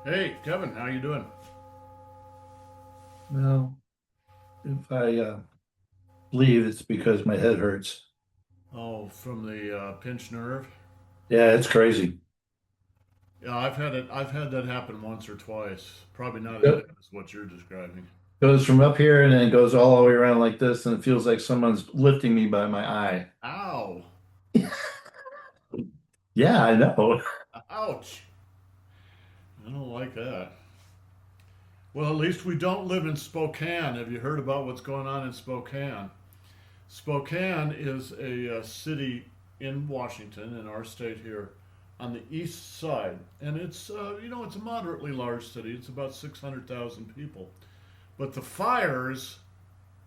Hey, Kevin, how you doing? No, if I leave, it's because my head hurts. Oh, from the pinched nerve. Yeah, it's crazy. Yeah, I've had it. I've had that happen once or twice. Probably not as bad It as what you're describing. goes from up here and then it goes all the way around like this, and it feels like someone's lifting me by my eye. Ow! Yeah, I know. Ouch! I don't like that. Well, at least we don't live in Spokane. Have you heard about what's going on in Spokane? Spokane is a city in Washington, in our state here, on the east side, and it's a moderately large city. It's about 600,000 people. But the fires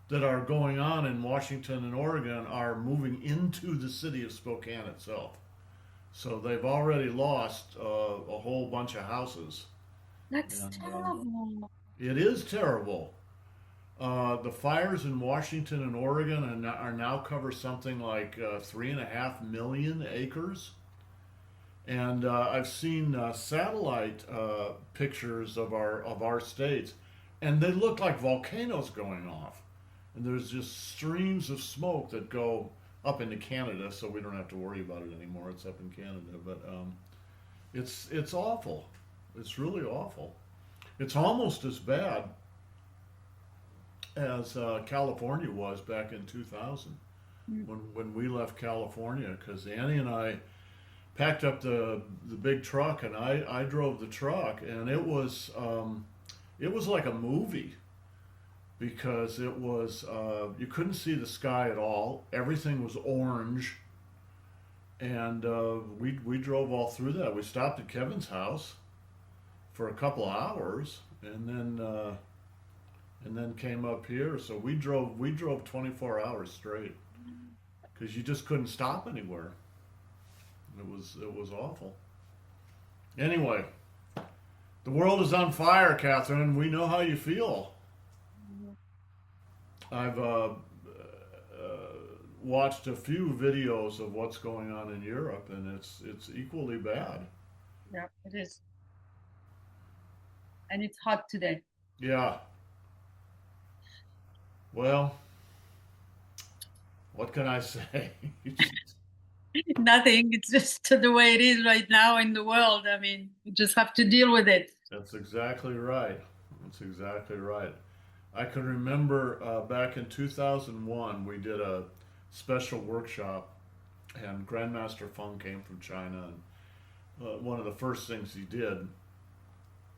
that are going on in Washington and Oregon are moving into the city of Spokane itself. So they've already lost a whole bunch of houses, That's and terrible. it is terrible. The fires in Washington and Oregon are now cover something like 3.5 million acres, and I've seen satellite pictures of our states, and they look like volcanoes going off. And there's just streams of smoke that go up into Canada, so we don't have to worry about it anymore. It's up in Canada, but it's awful. It's really awful. It's almost as bad as California was back in 2000 when we left California, because Annie and I packed up the big truck, and I drove the truck, and it was like a movie, because it was you couldn't see the sky at all. Everything was orange, and we drove all through that. We stopped at Kevin's house for a couple of hours, and then came up here. So we drove 24 hours straight because you just couldn't stop anywhere. It was awful. Anyway, the world is on fire, Catherine. We know how you feel. I've watched a few videos of what's going on in Europe, and it's equally bad. Yeah, it is. And it's hot today. Yeah. Well, what can I say? Nothing. It's just the way it is right now in the world. I mean, you just have to deal with it. That's exactly right. That's exactly right. I can remember back in 2001, we did a special workshop, and Grandmaster Feng came from China. And one of the first things he did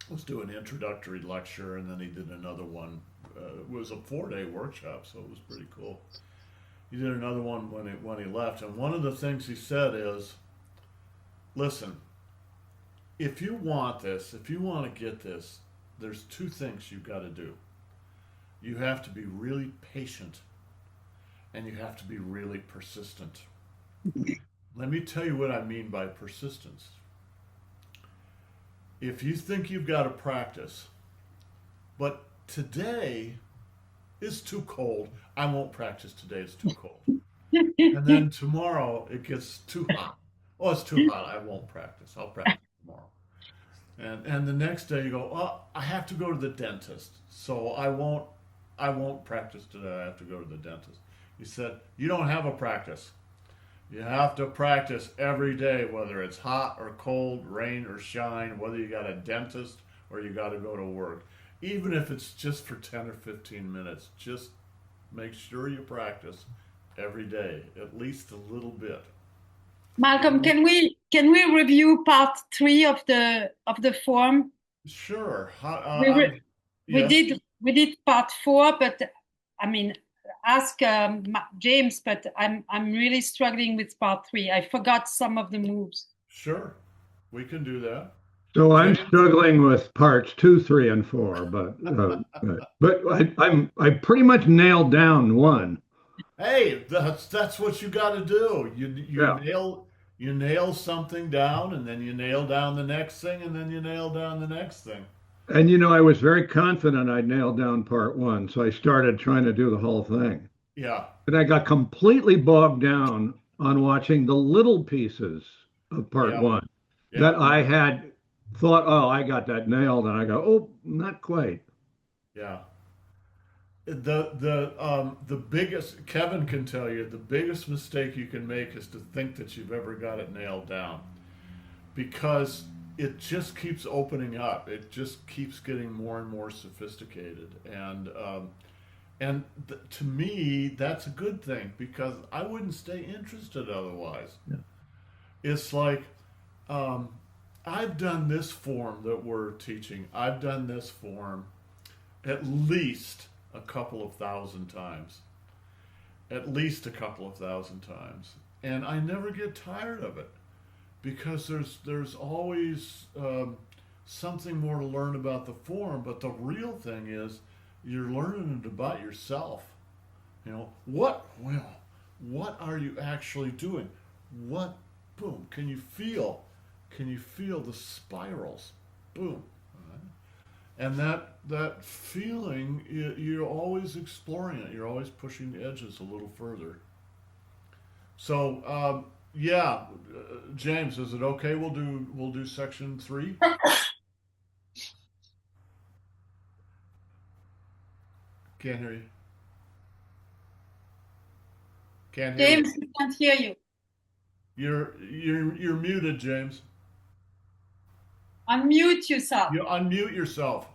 was do an introductory lecture, and then he did another one. It was a 4-day workshop, so it was pretty cool. He did another one when he left, and one of the things he said is, "Listen, if you want this, if you want to get this, there's two things you've got to do. You have to be really patient, and you have to be really persistent." Let me tell you what I mean by persistence. If you think you've got to practice, but today is too cold, I won't practice today, it's too cold. And then tomorrow it gets too hot. Oh, it's too hot, I won't practice. I'll practice tomorrow. And the next day you go, "Oh, I have to go to the dentist, so I won't practice today. I have to go to the dentist." He said, "You don't have a practice. You have to practice every day, whether it's hot or cold, rain or shine, whether you got a dentist or you got to go to work. Even if it's just for 10 or 15 minutes, just make sure you practice every day, at least a little bit." You Malcolm, know? can we review part 3 of the form? Sure. We re we Yes. did part 4, but I mean, ask James. But I'm really struggling with part 3. I forgot some of the moves. Sure. We can do that. So I'm James? struggling with parts 2, 3, and 4, but I pretty much nailed down one. Hey, that's what you got to do. You Yeah, nail something down, and then you nail down the next thing, and then you nail down the next thing. and I was very confident I nailed down part 1, so I started trying to do the whole thing, Yeah. and I got completely bogged down on watching the little pieces of part Yeah. one Yeah. that I had thought, oh, I got that nailed, and I go, oh, not quite. Yeah. The biggest, Kevin can tell you, the biggest mistake you can make is to think that you've ever got it nailed down, because it just keeps opening up. It just keeps getting more and more sophisticated, to me, that's a good thing, because I wouldn't stay interested otherwise. Yeah. It's like, um, I've done this form that we're teaching. I've done this form at least a couple of thousand times. At least a couple of thousand times. And I never get tired of it, because there's always something more to learn about the form. But the real thing is, you're learning it about yourself. You know, what are you actually doing? What, boom, can you feel? Can you feel the spirals? Boom. And that feeling, you're always exploring it. You're always pushing the edges a little further. So, yeah, James, is it okay? We'll do section 3. Can't hear you. Can't hear you. James, we can't hear you. You're muted, James. Unmute yourself. You unmute yourself.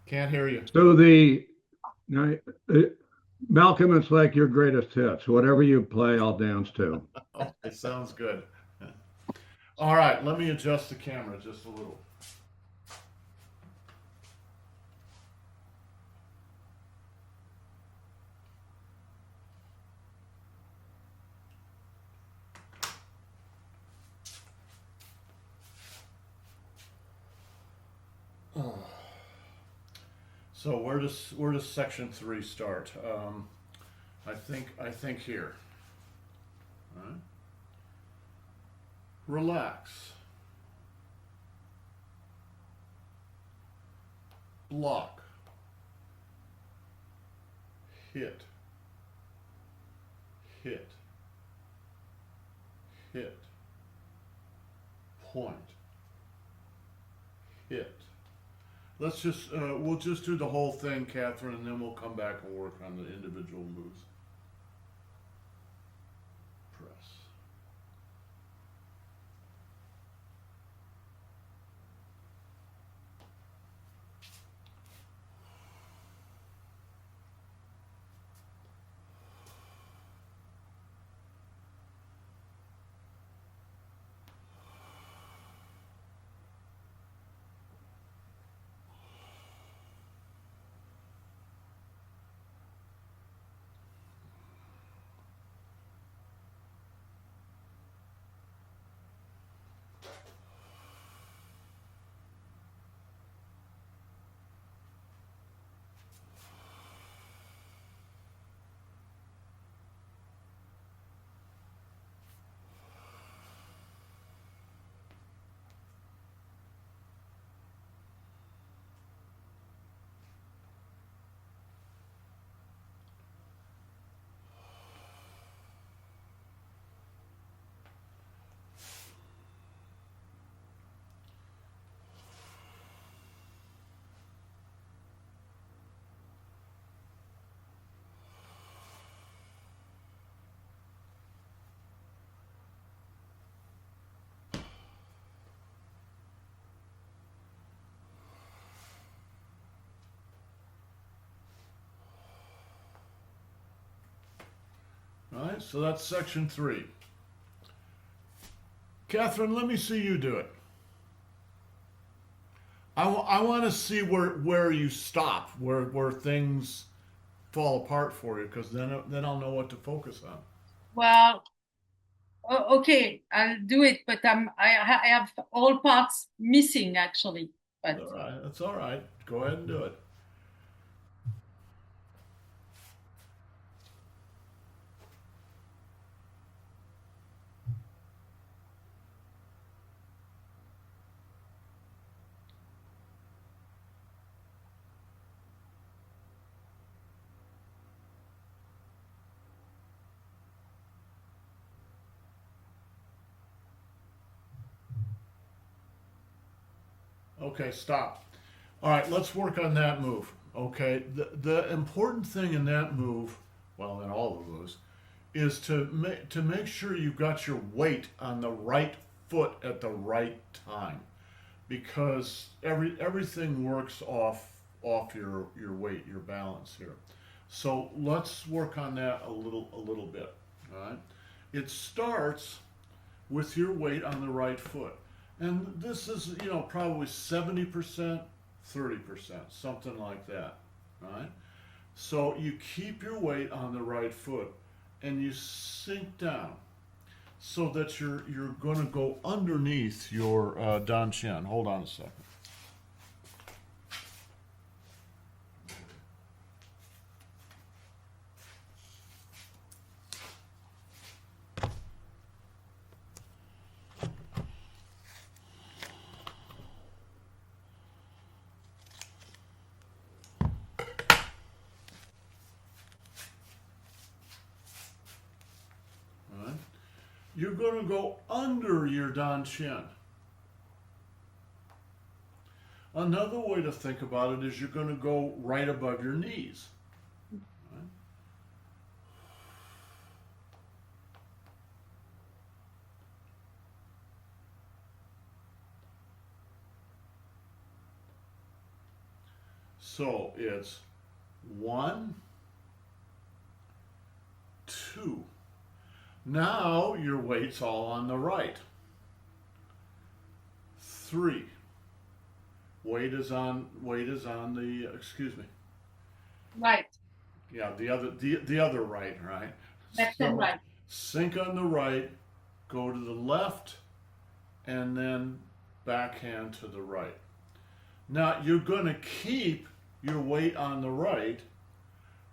Can't hear you. So now, Malcolm, it's like your greatest hits. Whatever you play, I'll dance to. Okay, sounds good. All right, let me adjust the camera just a little. So where does section 3 start? I think here. All right. Relax. Block. Hit. Hit. Hit. Point. Hit. Let's just, we'll just do the whole thing, Catherine, and then we'll come back and work on the individual moves. Press. All right, so that's section 3. Catherine, let me see you do it. I want to see where you stop, where things fall apart for you, because then I'll know what to focus on. Well, okay, I'll do it, but I have all parts missing actually. But All right, that's all right. Go ahead and do it. Okay, stop. All right, let's work on that move. Okay, the important thing in that move, well, in all the moves, is to make sure you've got your weight on the right foot at the right time, because everything works off your weight, your balance here. So let's work on that a little bit. All right, it starts with your weight on the right foot, and this is probably 70%, 30%, something like that. Right. So you keep your weight on the right foot, and you sink down so that you're going to go underneath your Dan Chen. Hold on a second. All right. You're going to go under your Dan Chen. Another way to think about it is you're going to go right above your knees. Right? So it's 1, 2. Now your weight's all on the right. 3. Weight is on the, excuse me. Right. Yeah, the other right, right? Left and right. Sink on the right, go to the left, and then backhand to the right. Now you're going to keep your weight on the right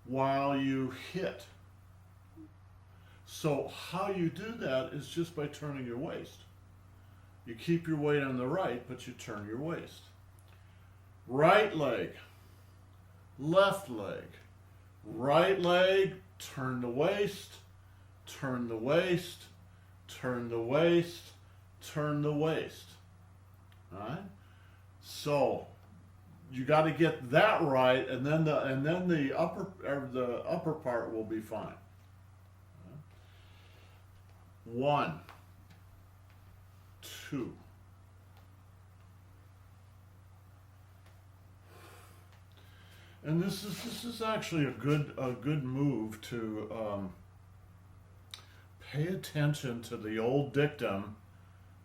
while you hit. So how you do that is just by turning your waist. You keep your weight on the right, but you turn your waist. Right leg, left leg, right leg, turn the waist, turn the waist, turn the waist, turn the waist. All right? So you got to get that right, and then the upper part will be fine. 1, 2. And this is actually a good move to pay attention to the old dictum.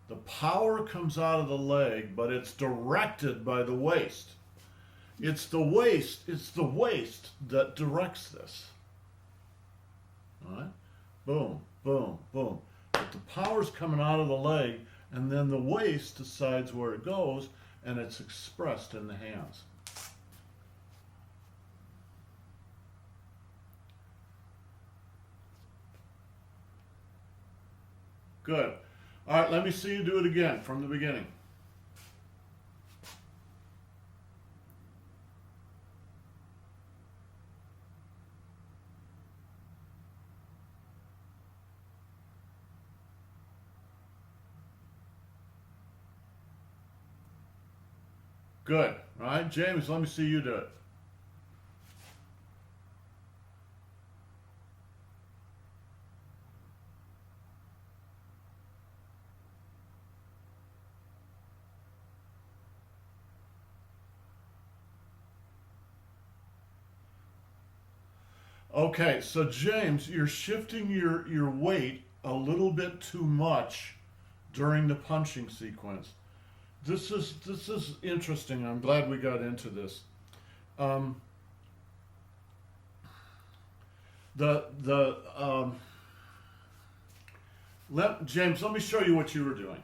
The power comes out of the leg, but it's directed by the waist. It's the waist that directs this. All right? Boom, boom, boom. But the power's coming out of the leg, and then the waist decides where it goes, and it's expressed in the hands. Good. All right, let me see you do it again from the beginning. Good. All right, James, let me see you do it. Okay, so James, you're shifting your weight a little bit too much during the punching sequence. This is interesting. I'm glad we got into this. James, let me show you what you were doing.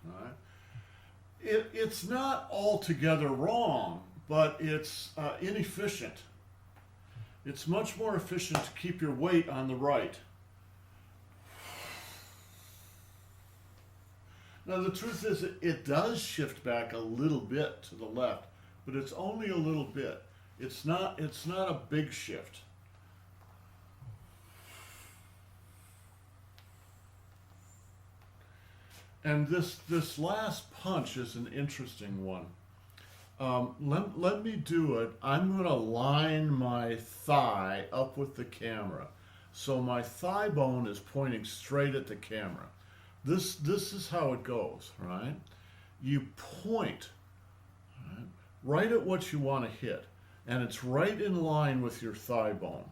All right. It's not altogether wrong, but it's inefficient. It's much more efficient to keep your weight on the right. Now the truth is it does shift back a little bit to the left, but it's only a little bit. It's not a big shift. And this last punch is an interesting one. Let me do it. I'm going to line my thigh up with the camera. So my thigh bone is pointing straight at the camera. This is how it goes, right? You point right at what you want to hit, and it's right in line with your thigh bone.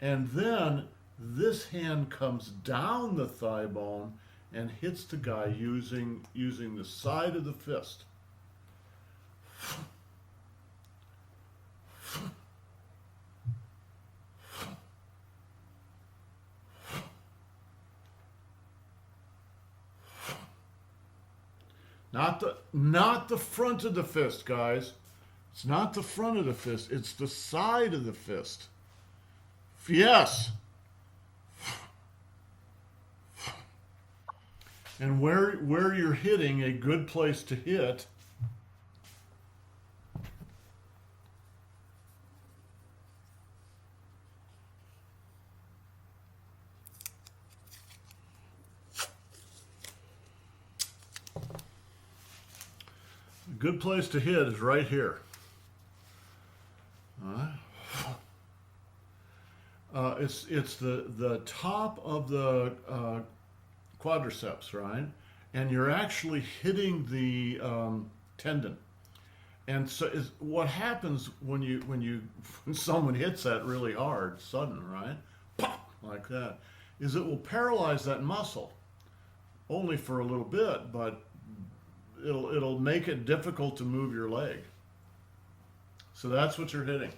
And then this hand comes down the thigh bone and hits the guy using the side of the fist. Not the front of the fist, guys. It's not the front of the fist. It's the side of the fist. Yes. And where you're hitting, a good place to hit is right here. All right. It's the top of the quadriceps, right? And you're actually hitting the tendon. And so what happens when someone hits that really hard, sudden, right? Pop, like that, is it will paralyze that muscle, only for a little bit, but it'll make it difficult to move your leg. So that's what you're hitting.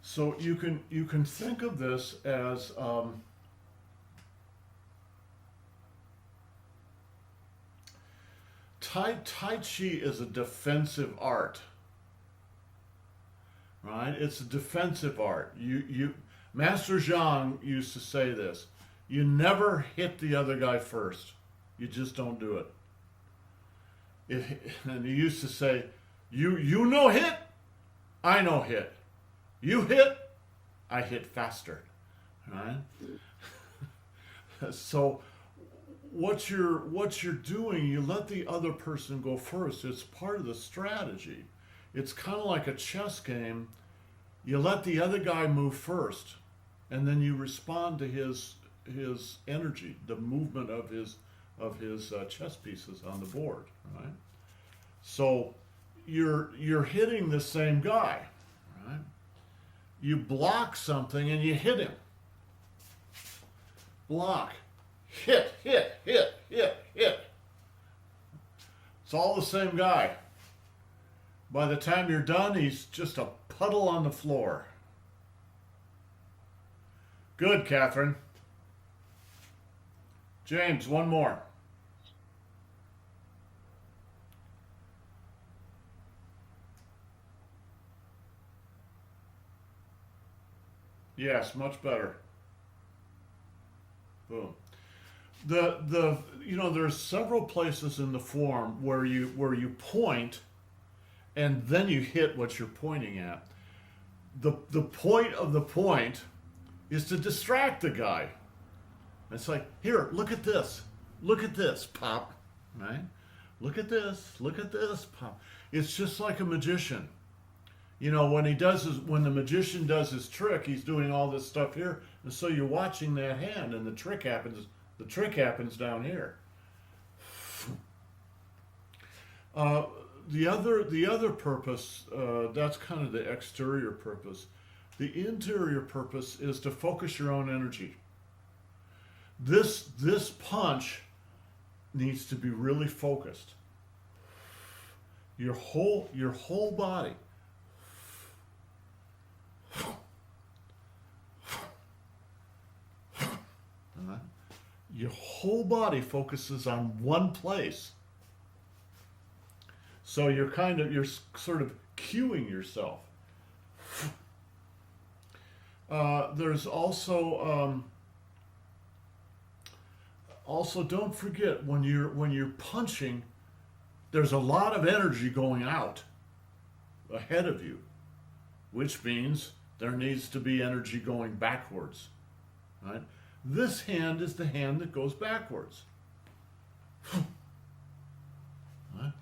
So you can think of this as Tai Chi is a defensive art, right? It's a defensive art. Master Zhang used to say this: you never hit the other guy first. You just don't do it. And he used to say, you no hit, I no hit. You hit, I hit faster, right? So what you're doing, you let the other person go first. It's part of the strategy. It's kind of like a chess game. You let the other guy move first, and then you respond to his energy, the movement of his chess pieces on the board, right? So you're hitting the same guy, right? You block something and you hit him. Block. Hit. It's all the same guy. By the time you're done, he's just a puddle on the floor. Good, Catherine. James, one more. Yes, much better. Boom. There's several places in the form where you point and then you hit what you're pointing at. The point of the point is to distract the guy. It's like, here, look at this, pop, right? Look at this, pop. It's just like a magician. You know, when the magician does his trick, he's doing all this stuff here, and so you're watching that hand, and the trick happens down here. The other purpose, that's kind of the exterior purpose. The interior purpose is to focus your own energy. This punch needs to be really focused. Your whole body. Your whole body focuses on one place. So you're sort of cueing yourself. There's also Also, don't forget when you're punching, there's a lot of energy going out ahead of you, which means there needs to be energy going backwards. Right? This hand is the hand that goes backwards. Right?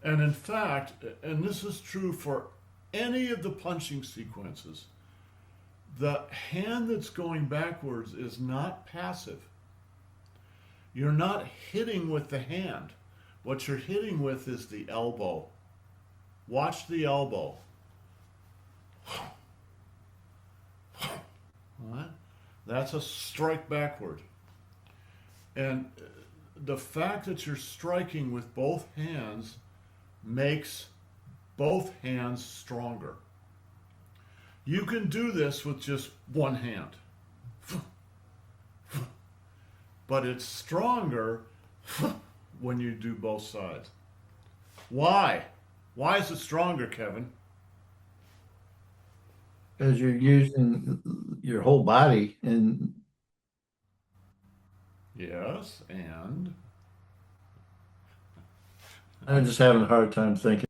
And in fact, and this is true for any of the punching sequences, the hand that's going backwards is not passive. You're not hitting with the hand. What you're hitting with is the elbow. Watch the elbow. Right? That's a strike backward. And the fact that you're striking with both hands makes both hands stronger. You can do this with just one hand, but it's stronger when you do both sides. Why? Why is it stronger, Kevin? Because you're using your whole body, and Yes, and I'm just having a hard time thinking.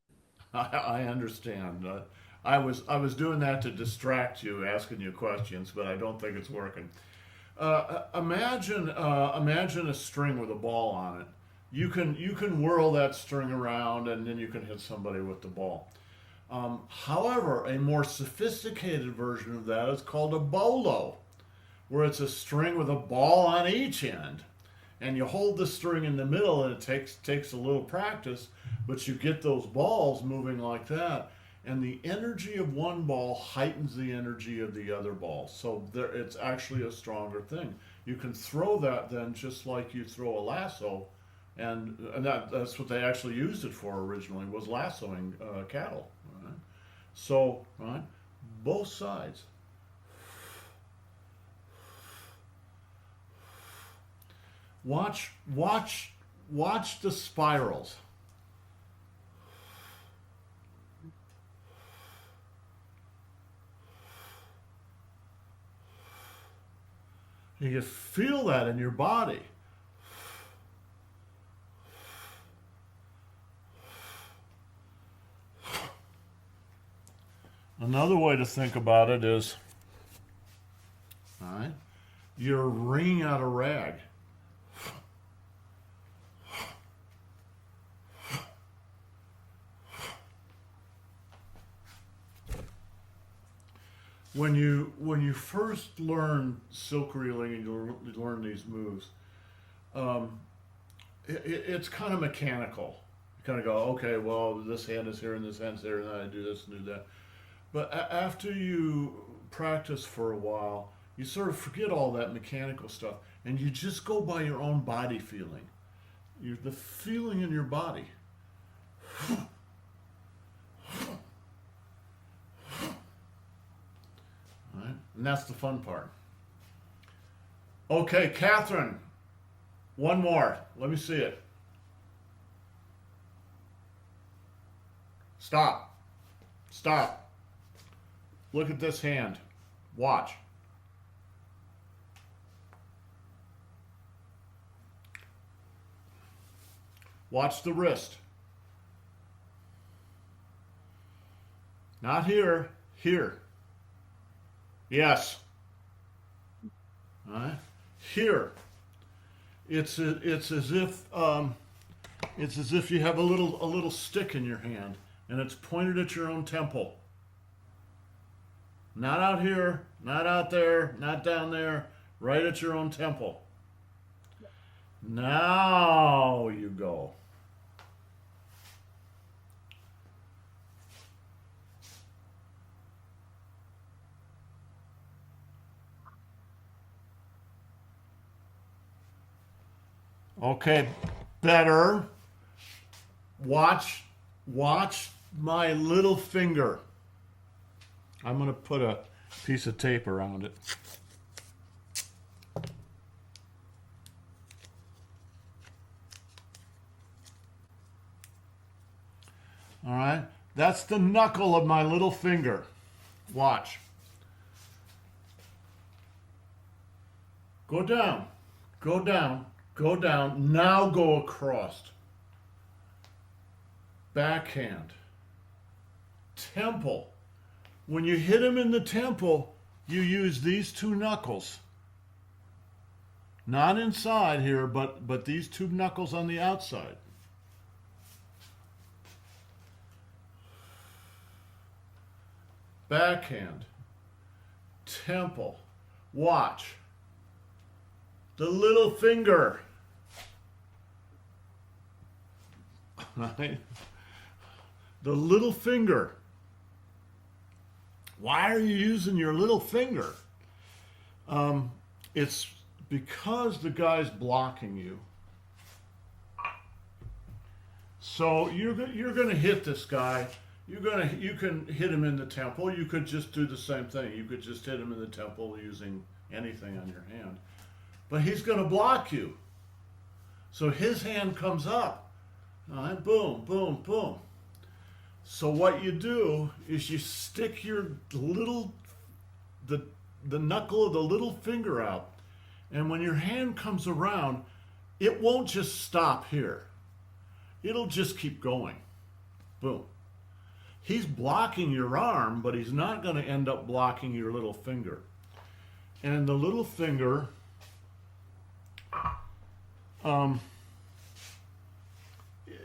I understand. I was doing that to distract you, asking you questions, but I don't think it's working. Imagine a string with a ball on it. You can whirl that string around, and then you can hit somebody with the ball. However, a more sophisticated version of that is called a bolo, where it's a string with a ball on each end, and you hold the string in the middle, and it takes a little practice, but you get those balls moving like that, and the energy of one ball heightens the energy of the other ball. So it's actually a stronger thing. You can throw that then just like you throw a lasso, and that's what they actually used it for originally, was lassoing cattle. Right? So, right, both sides. Watch the spirals. You can feel that in your body. Another way to think about it is, all right, you're wringing out a rag. When you first learn silk reeling and you learn these moves, it's kind of mechanical. You kind of go, okay, well, this hand is here and this hand's there, and then I do this and do that. But after you practice for a while, you sort of forget all that mechanical stuff, and you just go by your own body feeling. The feeling in your body. Right? And that's the fun part. Okay, Catherine, one more. Let me see it. Stop. Stop. Look at this hand. Watch. Watch the wrist. Not here. Here. Yes. All right. Here. It's as if you have a little stick in your hand, and it's pointed at your own temple. Not out here, not out there, not down there, right at your own temple. Now you go. Okay, better. Watch my little finger. I'm going to put a piece of tape around it. All right. That's the knuckle of my little finger. Watch. Go down, go down, go down. Now go across. Backhand. Temple. When you hit him in the temple, you use these two knuckles. Not inside here, but these two knuckles on the outside. Backhand. Temple. Watch. The little finger. Right? The little finger. Why are you using your little finger? It's because the guy's blocking you. So you're going to hit this guy. You can hit him in the temple. You could just do the same thing. You could just hit him in the temple using anything on your hand. But he's going to block you. So his hand comes up. All right, boom, boom, boom. So what you do is you stick your the knuckle of the little finger out. And when your hand comes around, it won't just stop here. It'll just keep going. Boom. He's blocking your arm, but he's not going to end up blocking your little finger. And the little finger,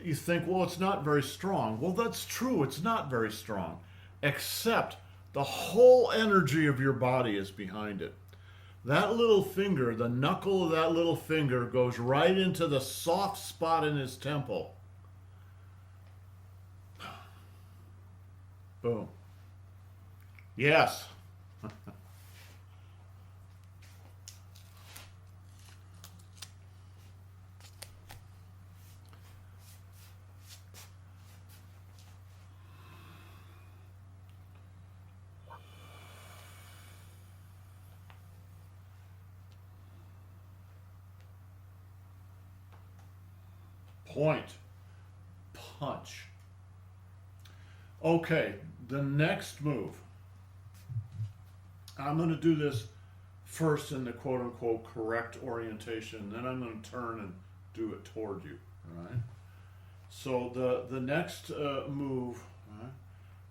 you think, well, it's not very strong. Well, that's true. It's not very strong, except the whole energy of your body is behind it. That little finger, the knuckle of that little finger goes right into the soft spot in his temple. Boom. Yes. Point. Punch. Okay, the next move. I'm going to do this first in the quote-unquote correct orientation, then I'm going to turn and do it toward you, all right? So the next move, right,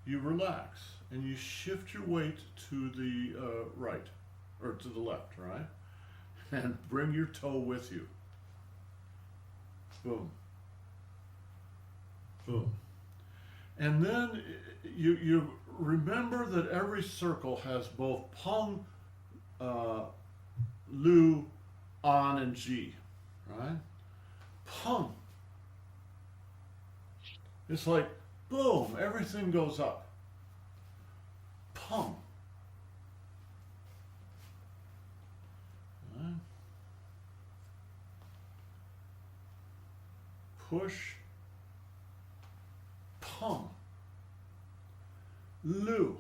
you relax and you shift your weight to the right, or to the left, right? And bring your toe with you. Boom. Boom. And then you remember that every circle has both Peng, Lu, An, and Ji, right? Peng. It's like, boom, everything goes up. Peng. Right? Push. Peng. Lu.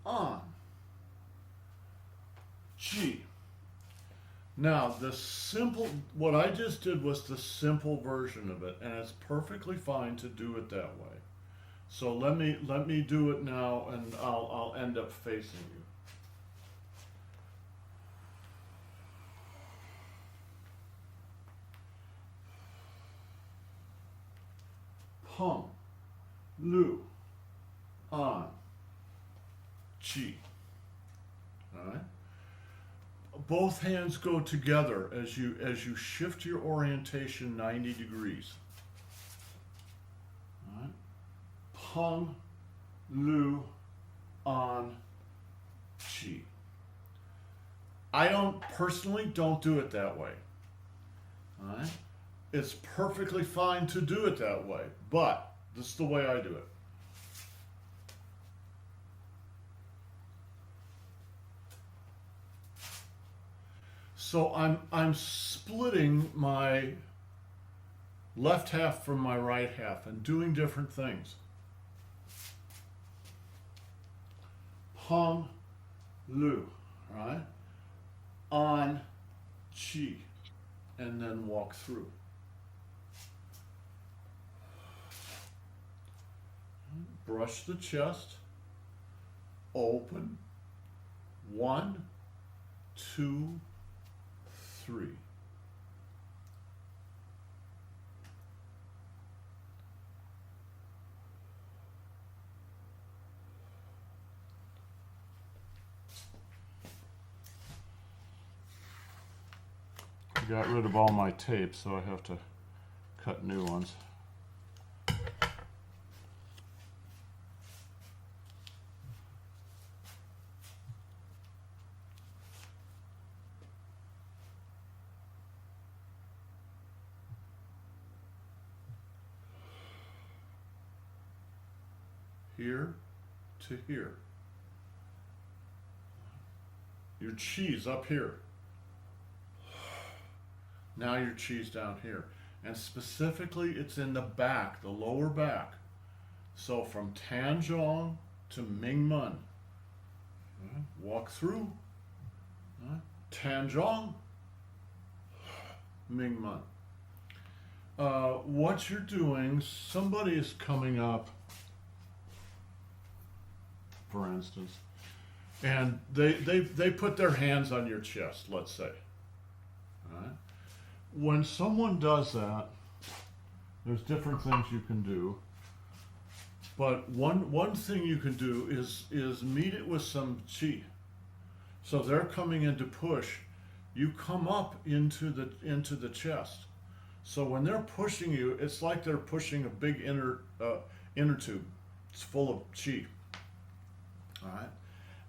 An. Ji. Now, what I just did was the simple version of it, and it's perfectly fine to do it that way. So let me do it now, and I'll end up facing you. Peng, Lu, An, Ji. All right. Both hands go together as you shift your orientation 90 degrees. All right. Peng, Lu, An, Ji. I personally don't do it that way. All right. It's perfectly fine to do it that way, but this is the way I do it. So I'm splitting my left half from my right half and doing different things. Peng, Lu, right? An, Ji, and then walk through. brush the chest, open, 1, 2, 3. I got rid of all my tape, so I have to cut new ones. Here to here. Your chi's up here. Now your chi's down here. And specifically, it's in the back, the lower back. So from Tanzhong to Mingmen. Walk through. Tanzhong, Mingmen. What you're doing, somebody is coming up, for instance, and they put their hands on your chest, let's say. All right? When someone does that, there's different things you can do. But one thing you can do is meet it with some chi. So they're coming in to push, you come up into the chest. So when they're pushing you, it's like they're pushing a big inner tube. It's full of chi. All right,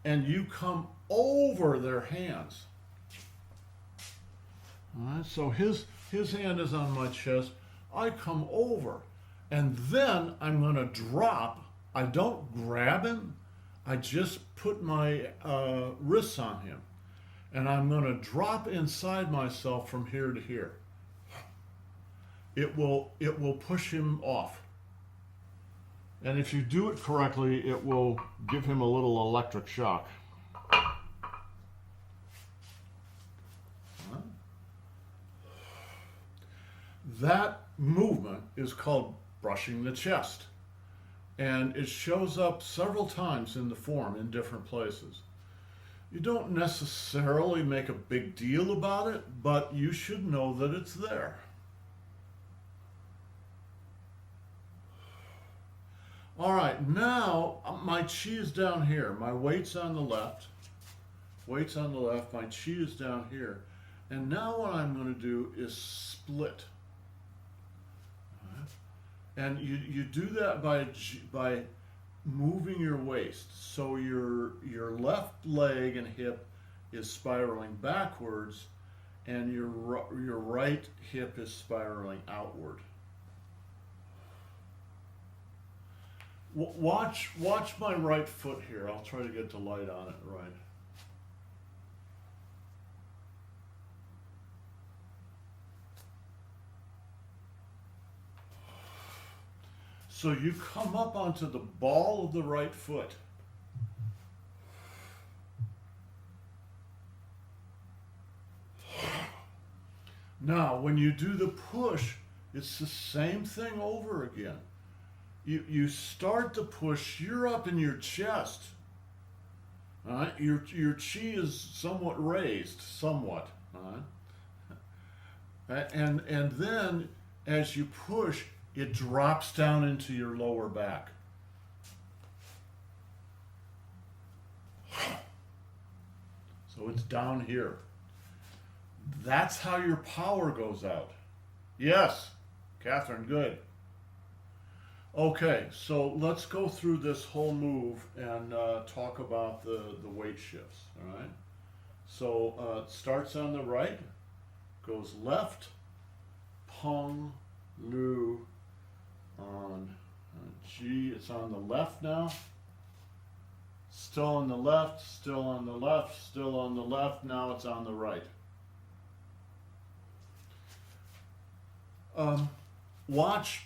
and you come over their hands. All right, so his hand is on my chest. I come over, and then I'm going to drop. I don't grab him. I just put my wrists on him, and I'm going to drop inside myself from here to here. It will push him off. And if you do it correctly, it will give him a little electric shock. That movement is called brushing the chest. And it shows up several times in the form in different places. You don't necessarily make a big deal about it, but you should know that it's there. All right, now my chi is down here. My weight's on the left. Weight's on the left. My chi is down here. And now what I'm going to do is split. All right. And you do that by moving your waist. So your left leg and hip is spiraling backwards, and your right hip is spiraling outward. Watch my right foot here. I'll try to get the light on it right. So you come up onto the ball of the right foot. Now, when you do the push, it's the same thing over again. You start the push, you're up in your chest. All right? Your chi is somewhat raised, somewhat. All right? And then as you push, it drops down into your lower back. So it's down here. That's how your power goes out. Yes, Catherine, good. Okay, so let's go through this whole move and talk about the weight shifts, all right? So it starts on the right, goes left, pung, lu, on G, it's on the left now. Still on the left, still on the left, still on the left, now it's on the right. Watch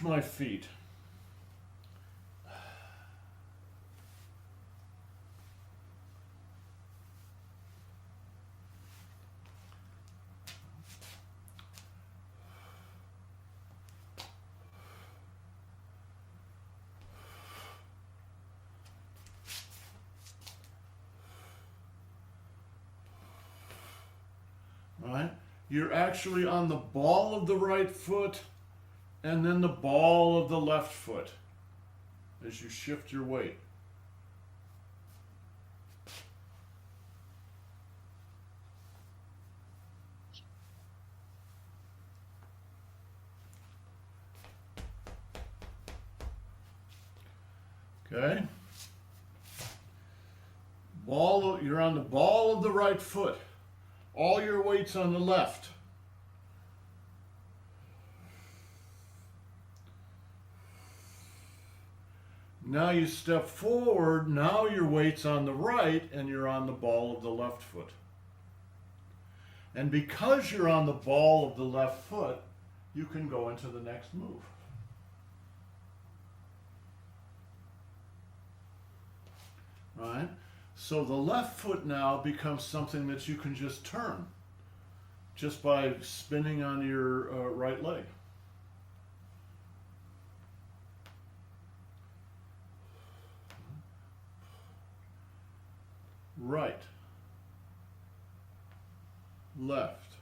my feet. right? You're actually on the ball of the right foot and then the ball of the left foot as you shift your weight. Okay? You're on the ball of the right foot. All your weight's on the left. Now you step forward, now your weight's on the right and you're on the ball of the left foot. And because you're on the ball of the left foot, you can go into the next move. Right? So the left foot now becomes something that you can just turn just by spinning on your right leg. Right, left,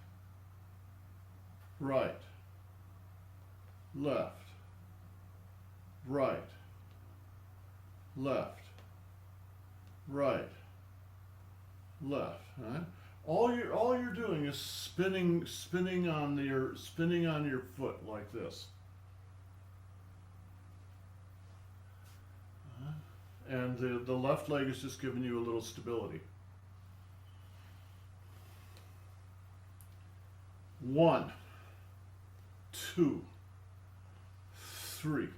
right, left, right, left, right, left. Right? All you're doing is spinning on your foot like this. And the left leg is just giving you a little stability. 1, 2, 3.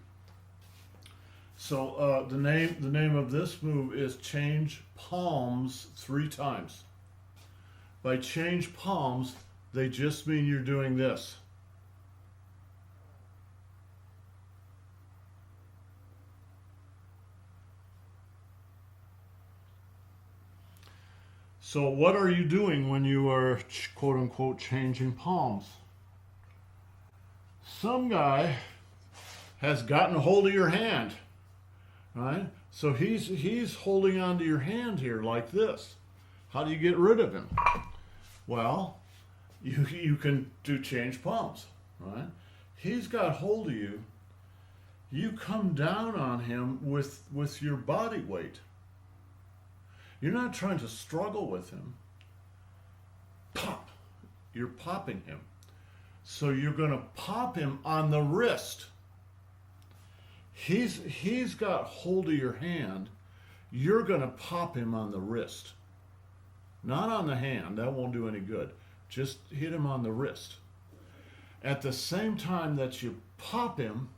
So the name of this move is change palms 3 times. By change palms, they just mean you're doing this. So what are you doing when you are quote unquote changing palms? Some guy has gotten a hold of your hand, right? So he's holding onto your hand here like this. How do you get rid of him? Well, you can do change palms, right? He's got hold of you. You come down on him with your body weight. You're not trying to struggle with him. Pop. You're popping him. So you're going to pop him on the wrist. He's got hold of your hand. You're going to pop him on the wrist. Not on the hand. That won't do any good. Just hit him on the wrist. At the same time that you pop him,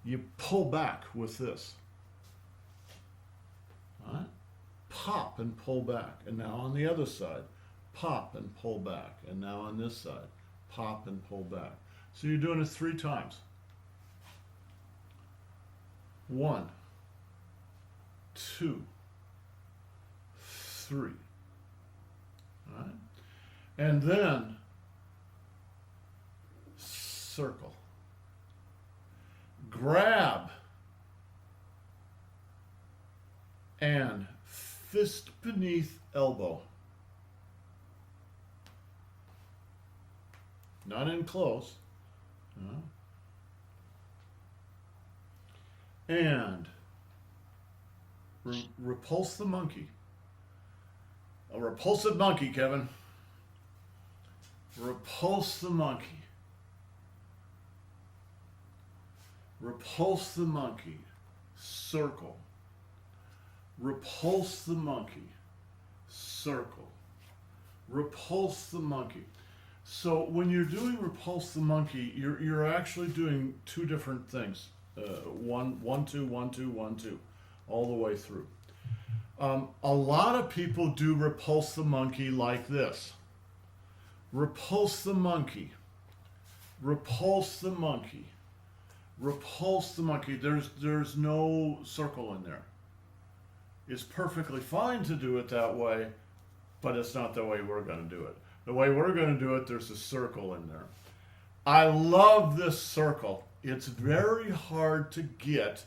you pull back with this. All right? Pop and pull back. And now on the other side, pop and pull back. And now on this side, pop and pull back. So you're doing it 3 times. 1, 2, 3. All right? And then circle. Grab and fist beneath elbow. Not in close. No. And repulse the monkey. A repulsive monkey, Kevin. Repulse the monkey. Repulse the monkey. Circle. Repulse the monkey. Circle. Repulse the monkey. So when you're doing repulse the monkey, you're actually doing 2 different things. 1, 2, 1, 2, 1, 2, all the way through. A lot of people do repulse the monkey like this. Repulse the monkey. Repulse the monkey. Repulse the monkey. There's no circle in there. It's perfectly fine to do it that way, but it's not the way we're going to do it. The way we're going to do it, there's a circle in there. I love this circle. It's very hard to get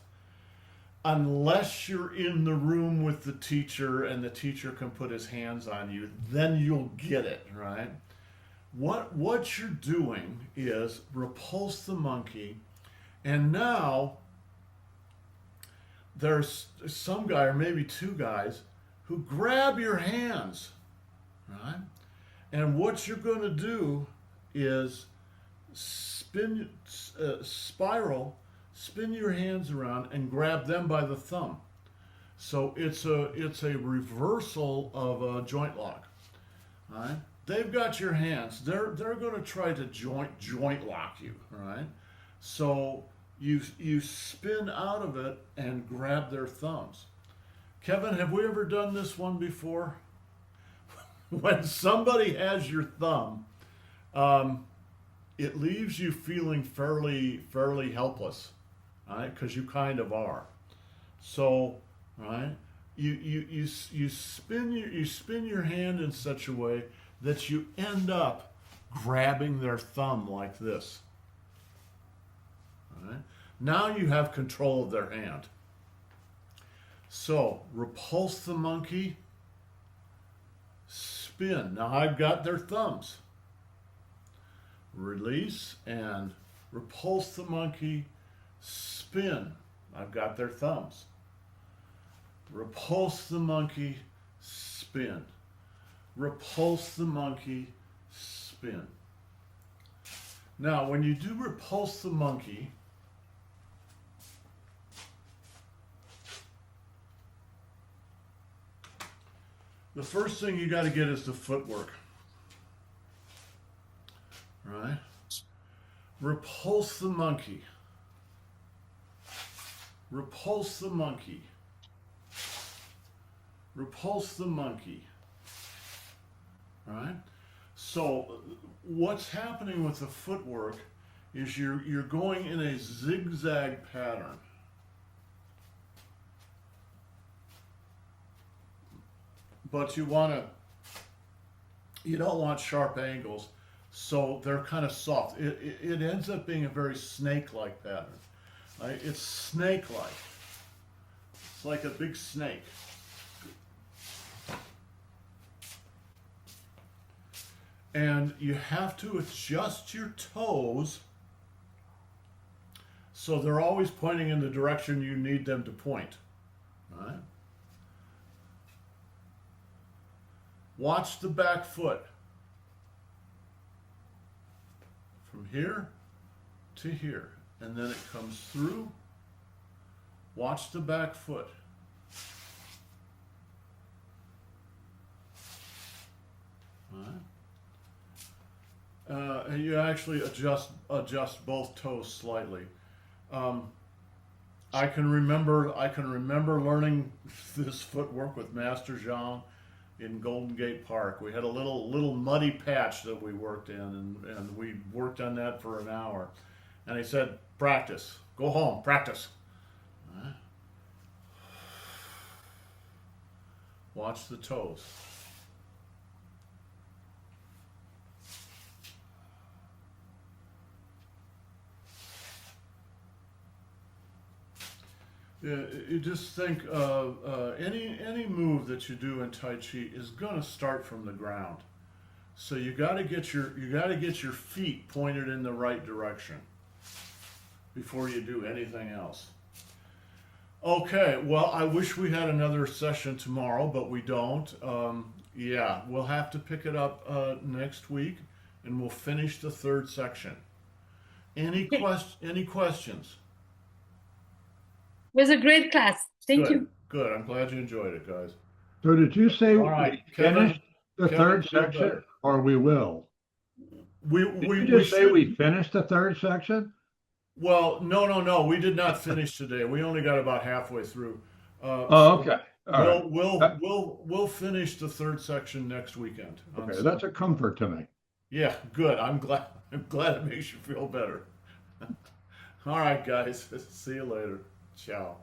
unless you're in the room with the teacher and the teacher can put his hands on you. Then you'll get it, right? what you're doing is repulse the monkey, and now there's some guy or maybe two guys who grab your hands, right? And what you're going to do is spin your hands around and grab them by the thumb. So it's a reversal of a joint lock. All right? They've got your hands. They're going to try to joint lock you. All right? So you spin out of it and grab their thumbs. Kevin, have we ever done this one before? When somebody has your thumb, it leaves you feeling fairly helpless, right? Because you kind of are. So, right, you spin your hand in such a way that you end up grabbing their thumb like this. All right? Now you have control of their hand. So repulse the monkey. Spin. Now I've got their thumbs. Release and repulse the monkey. Spin. I've got their thumbs. Repulse the monkey. Spin. Repulse the monkey. Spin. Now when you do repulse the monkey, the first thing you got to get is the footwork. Right? Repulse the monkey. Repulse the monkey. Repulse the monkey. Right? So what's happening with the footwork is you're going in a zigzag pattern. But you don't want sharp angles, so they're kind of soft. It ends up being a very snake-like pattern. Right? It's snake-like. It's like a big snake. And you have to adjust your toes so they're always pointing in the direction you need them to point. Right? Watch the back foot. From here to here. And then it comes through. Watch the back foot. And you actually adjust both toes slightly. I can remember learning this footwork with Master Zhang in Golden Gate Park. We had a little muddy patch that we worked in, and we worked on that for an hour. And he said, practice. Go home, practice. Watch the toes. Yeah, you just think any move that you do in Tai Chi is going to start from the ground. So you got to get your feet pointed in the right direction before you do anything else. Okay, well, I wish we had another session tomorrow, but we don't. Yeah, we'll have to pick it up next week, and we'll finish the third section. Any questions? It was a great class. Thank you. Good. I'm glad you enjoyed it, guys. So did you say All right, we finished the Kevin, third feel section, better. or we will? Did you just say we finished the third section? Well, no. We did not finish today. We only got about halfway through. Okay. All right. We'll finish the third section next weekend. Okay, that's a comfort to me. Yeah, good. I'm glad it makes you feel better. All right, guys. See you later. Ciao.